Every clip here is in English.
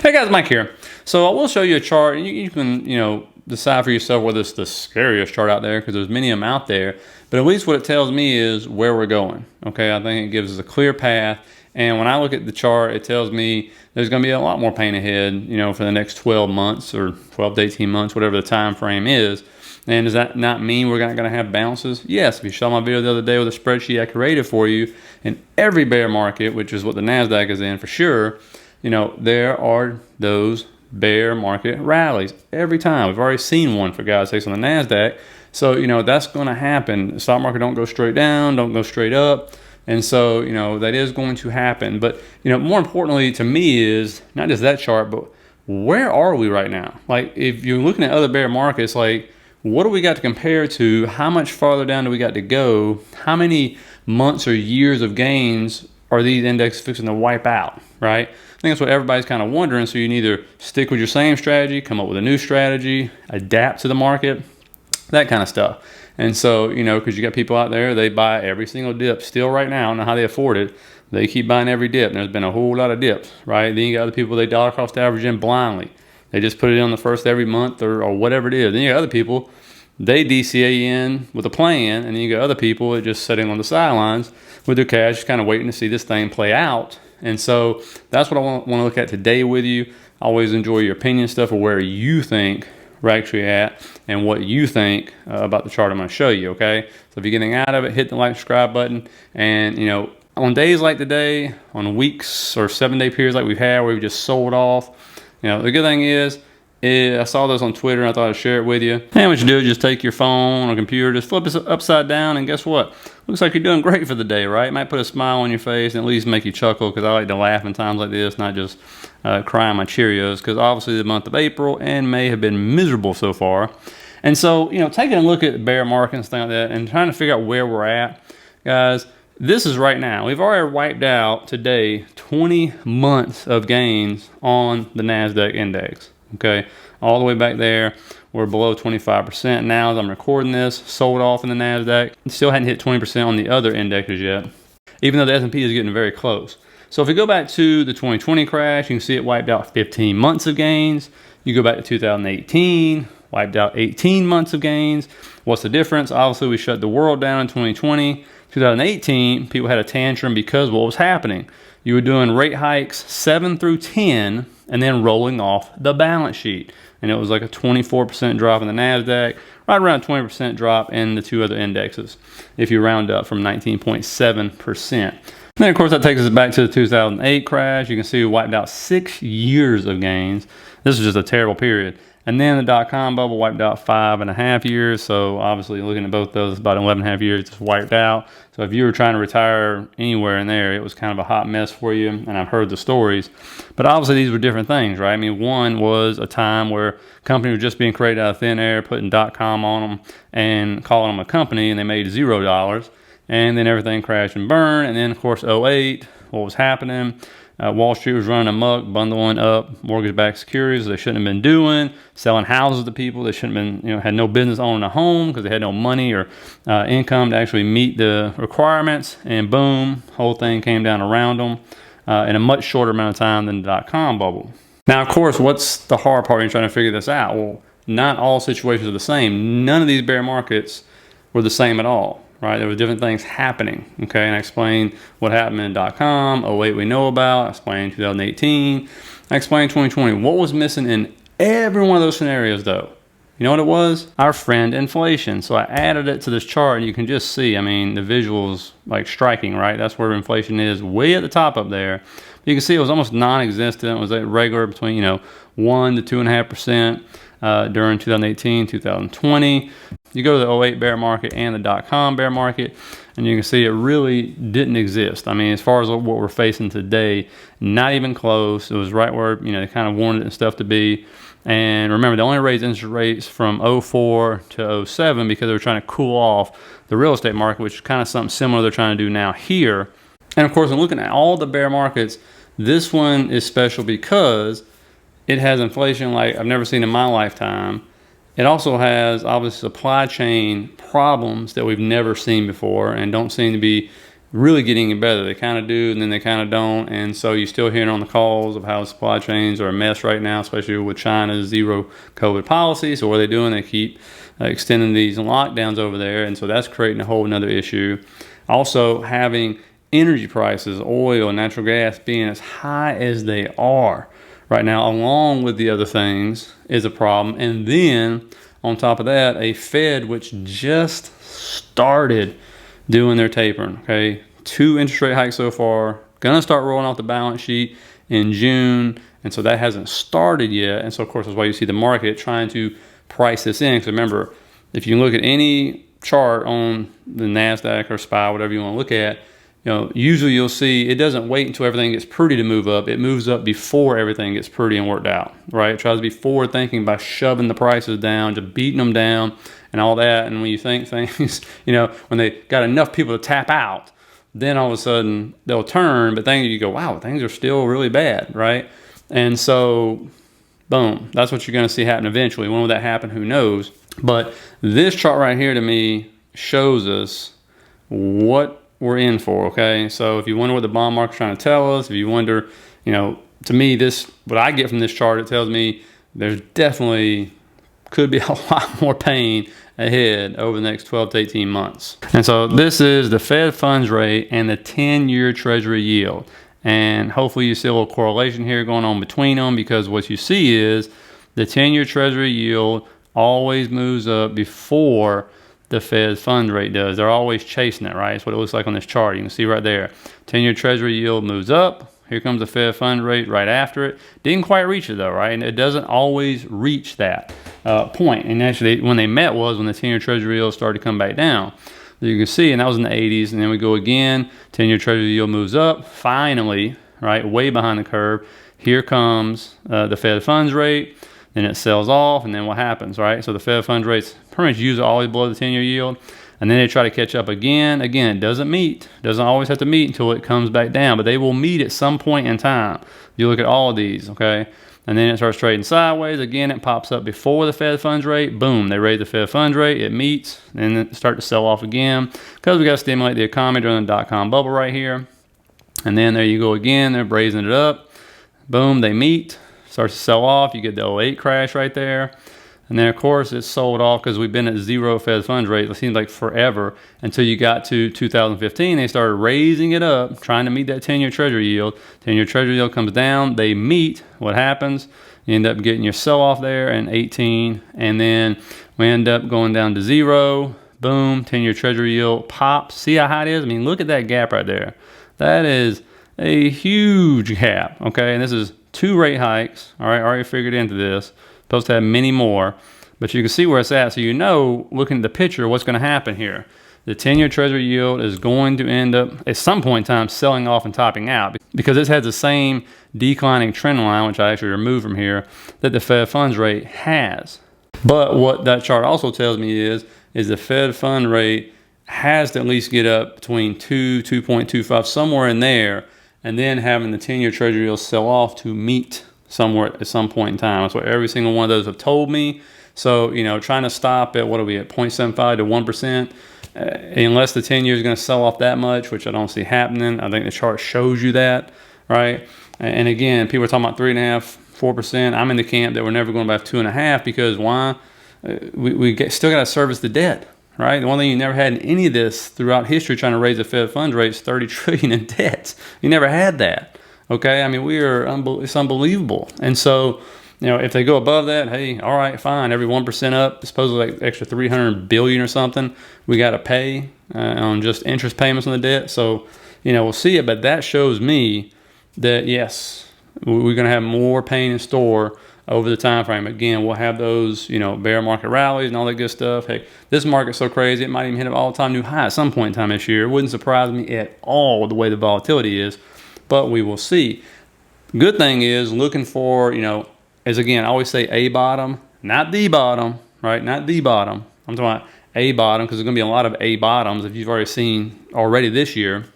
Hey guys, Mike here. So I will show you a chart, and you can, decide for yourself whether it's the scariest chart out there, because there's many of them out there. But at least what it tells me is where we're going. Okay, I think it gives us a clear path. And when I look at the chart, it tells me there's going to be a lot more pain ahead, for the next 12 months or 12 to 18 months, whatever the time frame is. And does that not mean we're not going to have bounces? Yes. If you saw my video the other day with a spreadsheet I created for you, in every bear market, which is what the Nasdaq is in for sure, there are those bear market rallies every time. We've already seen one, for God's sakes, on the Nasdaq. So, that's going to happen. The stock market don't go straight down, don't go straight up. And so, that is going to happen. But, more importantly to me is not just that chart, but where are we right now? Like, if you're looking at other bear markets, like, what do we got to compare to? How much farther down do we got to go? How many months or years of gains are these indexes fixing to wipe out, right? I think that's what everybody's kind of wondering. So you can either stick with your same strategy, come up with a new strategy, adapt to the market, that kind of stuff. And so, because you got people out there, they buy every single dip still right now. I don't know how they afford it. They keep buying every dip. And there's been a whole lot of dips, right? Then you got other people, they dollar cost average in blindly. They just put it in the first every month or whatever it is. Then you got other people, they DCA in with a plan. And then you got other people that just sitting on the sidelines with their cash, kind of waiting to see this thing play out. And so that's what I want to look at today with you. I always enjoy your opinion stuff, or where you think we're actually at and what you think about the chart I'm going to show you, okay? So if you're getting out of it, hit the like, subscribe button. And, on days like today, on weeks or 7-day periods like we've had where we've just sold off, the good thing is, I saw this on Twitter and I thought I'd share it with you. And what you do is just take your phone or computer, just flip it upside down, and guess what? Looks like you're doing great for the day, right? It might put a smile on your face and at least make you chuckle, because I like to laugh in times like this, not just crying my Cheerios, because obviously the month of April and May have been miserable so far. And so, taking a look at the bear market and stuff like that and trying to figure out where we're at, guys, this is right now. We've already wiped out today 20 months of gains on the Nasdaq index. Okay, all the way back there, we're below 25% now as I'm recording this, sold off in the Nasdaq. Still hadn't hit 20% on the other indexes yet, even though the S&P is getting very close. So if we go back to the 2020 crash, you can see it wiped out 15 months of gains. You go back to 2018, wiped out 18 months of gains. What's the difference? Obviously, we shut the world down in 2020. 2018, people had a tantrum because what was happening? You were doing rate hikes 7 through 10 and then rolling off the balance sheet. And it was like a 24% drop in the Nasdaq, right around 20% drop in the two other indexes, if you round up from 19.7%. Then, of course, that takes us back to the 2008 crash. You can see we wiped out 6 years of gains. This was just a terrible period. And then the dot-com bubble wiped out 5.5 years. So obviously, looking at both those, about 11.5 years just wiped out. So if you were trying to retire anywhere in there, it was kind of a hot mess for you. And I've heard the stories. But obviously, these were different things, right? I mean, one was a time where companies were just being created out of thin air, putting .com on them and calling them a company, and they made $0. And then everything crashed and burned. And then, of course, '08, what was happening? Wall Street was running amok, bundling up mortgage-backed securities they shouldn't have been doing, selling houses to people they shouldn't have been, had no business owning a home because they had no money or income to actually meet the requirements. And boom, whole thing came down around them in a much shorter amount of time than the dot-com bubble. Now, of course, what's the hard part in trying to figure this out? Well, not all situations are the same. None of these bear markets were the same at all. Right, there were different things happening, okay? And I explained what happened in .com, '08 we know about, I explained 2018, I explained 2020. What was missing in every one of those scenarios, though? You know what it was? Our friend inflation. So I added it to this chart, and you can just see, I mean, the visual's like striking, right? That's where inflation is, way at the top up there. You can see it was almost non-existent. It was like regular between, 1 to 2.5% during 2018, 2020. You go to the '08 bear market and the dot-com bear market, and you can see it really didn't exist. I mean, as far as what we're facing today, not even close. It was right where, they kind of wanted it and stuff to be. And remember, they only raised interest rates from '04 to '07 because they were trying to cool off the real estate market, which is kind of something similar they're trying to do now here. And, of course, in looking at all the bear markets, this one is special because it has inflation like I've never seen in my lifetime. It also has, obviously, supply chain problems that we've never seen before and don't seem to be really get any better. They kind of do, and then they kind of don't. And so you're still hearing on the calls of how supply chains are a mess right now, especially with China's zero COVID policy. So what are they doing? They keep extending these lockdowns over there. And so that's creating a whole nother issue. Also having energy prices, oil and natural gas being as high as they are right now, along with the other things, is a problem. And then on top of that, a Fed which just started doing their tapering. Okay, 2 interest rate hikes so far, gonna start rolling off the balance sheet in June, and so that hasn't started yet. And so of course that's why you see the market trying to price this in, because remember, if you look at any chart on the Nasdaq or SPY, whatever you want to look at, usually you'll see it doesn't wait until everything gets pretty to move up. It moves up before everything gets pretty and worked out, right? It tries to be forward thinking by shoving the prices down, just beating them down and all that. And when you think things, when they got enough people to tap out, then all of a sudden they'll turn, but then you go, wow, things are still really bad, right? And so, boom, that's what you're going to see happen eventually. When will that happen? Who knows? But this chart right here to me shows us what we're in for, okay? So if you wonder what the bond market's trying to tell us, if you wonder, to me, what I get from this chart, it tells me there's definitely could be a lot more pain ahead over the next 12 to 18 months. And so this is the Fed funds rate and the 10-year Treasury yield. And hopefully you see a little correlation here going on between them, because what you see is the 10-year Treasury yield always moves up before the Fed funds rate does. They're always chasing it, right? That's what it looks like on this chart. You can see right there. 10-year Treasury yield moves up. Here comes the Fed funds rate right after it. Didn't quite reach it though, right? And it doesn't always reach that point. And actually, when they met was when the 10-year Treasury yield started to come back down. You can see, and that was in the 80s. And then we go again. 10-year Treasury yield moves up. Finally, right, way behind the curve. Here comes the Fed funds rate. Then it sells off, and then what happens, right? So the Fed funds rate's pretty much usually always below the 10-year yield, and then they try to catch up again. Again, it doesn't always have to meet until it comes back down, but they will meet at some point in time. You look at all of these, okay? And then it starts trading sideways. Again, it pops up before the Fed funds rate. Boom, they raise the Fed funds rate. It meets, and then it starts to sell off again, because we got to stimulate the economy during the dot-com bubble right here. And then there you go again. They're raising it up. Boom, they meet. Starts to sell off. You get the 08 crash right there. And then, of course, it's sold off because we've been at zero Fed funds rate. It seems like forever until you got to 2015. They started raising it up, trying to meet that 10-year Treasury yield. 10-year Treasury yield comes down. They meet. What happens? You end up getting your sell-off there in 18. And then we end up going down to zero. Boom. 10-year Treasury yield pops. See how high it is? I mean, look at that gap right there. That is a huge gap, okay? And this is 2 rate hikes, all right, already figured into this. Supposed to have many more, but you can see where it's at. So looking at the picture, what's going to happen here. The 10-year Treasury yield is going to end up, at some point in time, selling off and topping out, because this has the same declining trend line, which I actually removed from here, that the Fed funds rate has. But what that chart also tells me is the Fed fund rate has to at least get up between 2.25, somewhere in there, and then having the 10-year Treasury yield sell off to meet somewhere at some point in time. That's what every single one of those have told me. So, trying to stop at, what are we at, 0.75 to 1%, unless the 10-year is going to sell off that much, which I don't see happening. I think the chart shows you that, right? And again, people are talking about 3.5%, 4%. I'm in the camp that we're never going back to 2.5%, because why? Still got to service the debt. Right? The one thing you never had in any of this throughout history trying to raise the Fed funds rate is $30 trillion in debts. You never had that. Okay? I mean, it's unbelievable. And so, if they go above that, hey, all right, fine. Every 1% up, supposedly like extra $300 billion or something, we got to pay on just interest payments on the debt. So, we'll see it. But that shows me that, yes, we're going to have more pain in store over the time frame. Again, we'll have those, bear market rallies and all that good stuff. Hey, this market's so crazy, it might even hit an all-time new high at some point in time this year. It wouldn't surprise me at all the way the volatility is, but we will see. Good thing is looking for, as again, I always say a bottom, not the bottom, right? Not the bottom. I'm talking about a bottom, because there's going to be a lot of a bottoms if you've already seen already this year.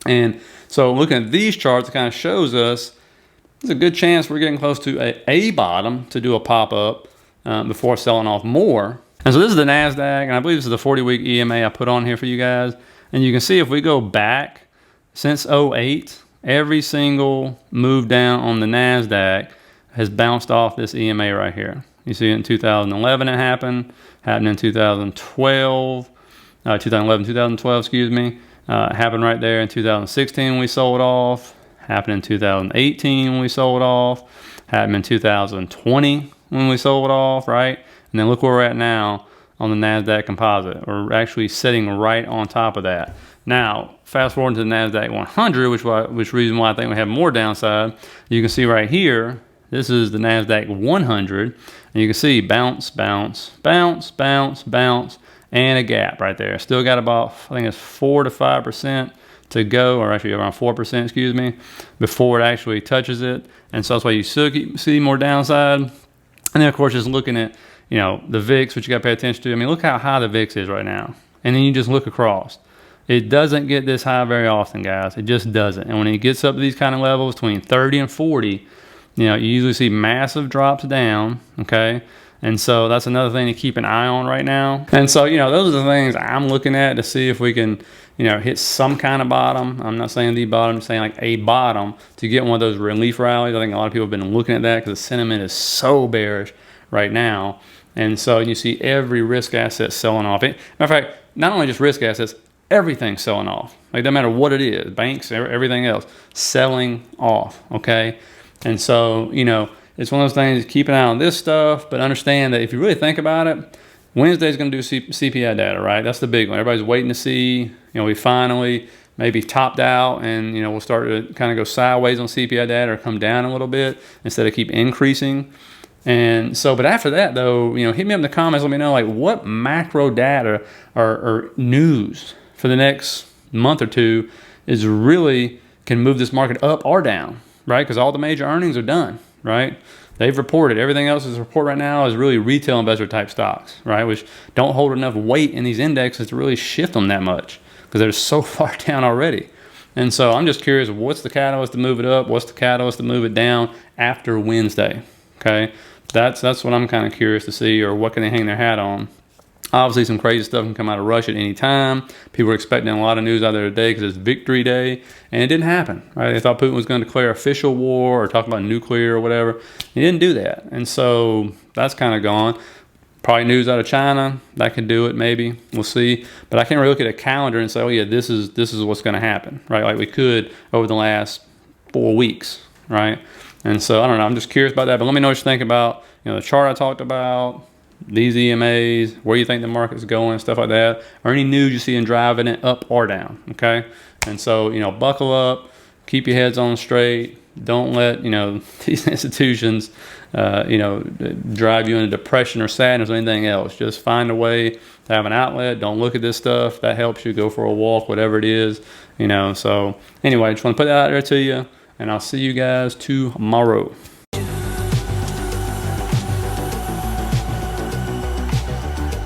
And so looking at these charts, it kind of shows us there's a good chance we're getting close to a bottom to do a pop-up before selling off more. And so this is the Nasdaq, and I believe this is the 40-week EMA I put on here for you guys. And you can see if we go back since '08, every single move down on the Nasdaq has bounced off this EMA right here. You see in 2011 it happened in 2012, 2012, excuse me. Happened right there in 2016 when we sold off. Happened in 2018 when we sold off. Happened in 2020 when we sold off, right? And then look where we're at now on the Nasdaq Composite. We're actually sitting right on top of that. Now, fast forward to the Nasdaq 100, which reason why I think we have more downside. You can see right here, this is the Nasdaq 100, and you can see bounce, bounce, bounce, bounce, bounce, and a gap right there. Still got about, I think it's 4 to 5% to go, or actually around 4%, excuse me, before it actually touches it. And so that's why you still see more downside. And then of course, just looking at, you know, the VIX, which you got to pay attention to. I mean, look how high the VIX is right now. And then you just look across. It doesn't get this high very often, guys. It just doesn't. And when it gets up to these kind of levels between 30 and 40, you know, you usually see massive drops down, okay? And so that's another thing to keep an eye on right now. And so, you know, those are the things I'm looking at to see if we can, you know, hit some kind of bottom. I'm not saying the bottom, I'm saying like a bottom to get one of those relief rallies. I think a lot of people have been looking at that because the sentiment is so bearish right now. And so you see every risk asset selling off. Matter of fact, not only just risk assets, everything's selling off. Like, no matter what it is, banks, everything else, selling off, okay? And so, you know, it's one of those things, keep an eye on this stuff, but understand that if you really think about it, Wednesday's going to do CPI data, right? That's the big one. Everybody's waiting to see, you know, we finally maybe topped out and, you know, we'll start to kind of go sideways on CPI data or come down a little bit instead of keep increasing. And so, but after that though, you know, hit me up in the comments, let me know like what macro data or news for the next month or two is really can move this market up or down, right? Because all the major earnings are done, right? They've reported. Everything else is report right now is really retail investor type stocks, right? Which don't hold enough weight in these indexes to really shift them that much because they're so far down already. And so I'm just curious, what's the catalyst to move it up? What's the catalyst to move it down after Wednesday? Okay, that's what I'm kind of curious to see, or what can they hang their hat on? Obviously, some crazy stuff can come out of Russia at any time. People were expecting a lot of news out there today because it's Victory Day, and it didn't happen, right? They thought Putin was going to declare official war or talk about nuclear or whatever. He didn't do that, and so that's kind of gone. Probably news out of China that could do it, maybe. We'll see. But I can't really look at a calendar and say, oh yeah, this is what's going to happen, right? Like we could over the last 4 weeks, right? And so I don't know. I'm just curious about that. But let me know what you think about, you know, the chart I talked about, these EMAs, where you think the market's going, stuff like that, or any news you see in driving it up or down, okay? And so, you know, buckle up, keep your heads on straight. Don't let, you know, these institutions, you know, drive you into depression or sadness or anything else. Just find a way to have an outlet. Don't look at this stuff. That helps you go for a walk, whatever it is, you know. So anyway, just want to put that out there to you, and I'll see you guys tomorrow.